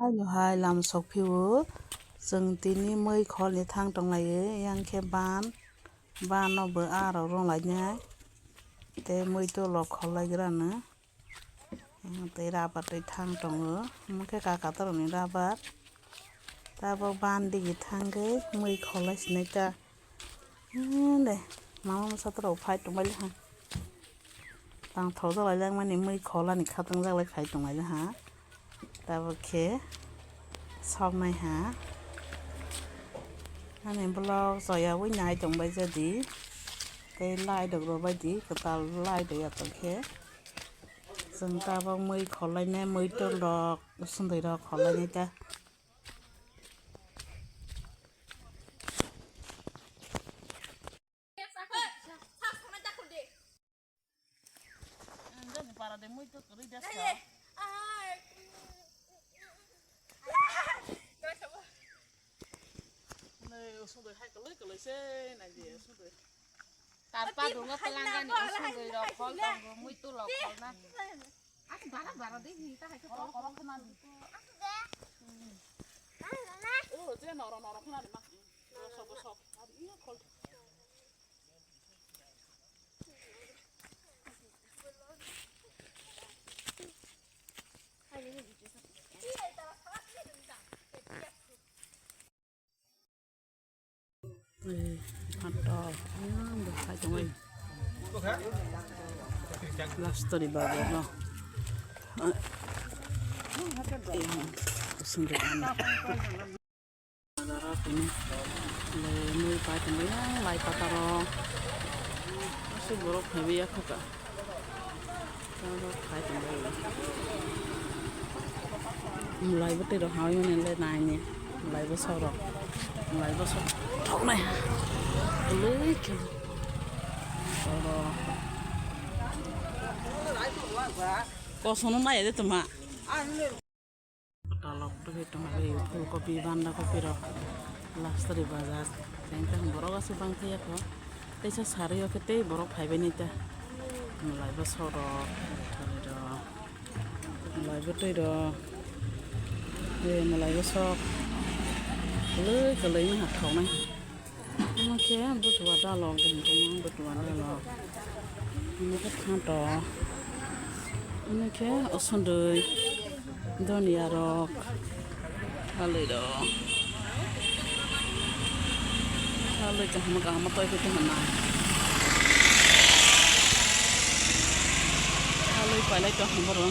Hai nhiều hai làm sọc phiếu rừng Tini mới khó lấy thang trong này ấy yang khe ban nó bữa rồi rong lại nhá te muitul lọc khó lấy cái nữa te ra bắt đi thang trong nữa mà cái cả tao này ra bắt ta bao ban đi thang cái mới khó lấy xin ta đây mà sao tao phải trong đây ha tăng thấu tao lại đang mà niệm mới khó là niệm khát tăng ra lại phải trong này hả ta vào kia sau này hả anh em bao rồi với nhai trong bây giờ đi cái like được rồi bây giờ cái tao like được ở tầng kia dừng ta vào mới khó lên nè mới cho lọ xong rồi đó khó lên nha cha xuống rồi hai cái lưới xe này gì xuống rồi ta pa đúng là pelan kan xuống rồi đó khó tông mũi tu lọc khó na bara đi thì ta hay cái có cái nào thế nó cái nào để mà sọc hot dog được phải trong mình last di bawah no sendirian ini le pa temanya lai pataro masih borok heavy ya kok phải temanya mulai betul dah hal yang le nanya mulai besar thấu này lưới kìa có số nó này đấy tụi mà tolong tuh itu lagi full kopi banda kopi roh last dari bazar yang kan borok asih bangke ya kok desa sehari oke teh borok hai benita mulai besar mulai betul dah mulai besar lưới cái lưới hạt thấu này mà kia bút vào đa log thì cũng bút vào đa log nó cái khăn đỏ nó kia ở sân đời đó nia rồi halui đó halui chẳng mà tôi cái mình này halui phải lấy cho không có rồi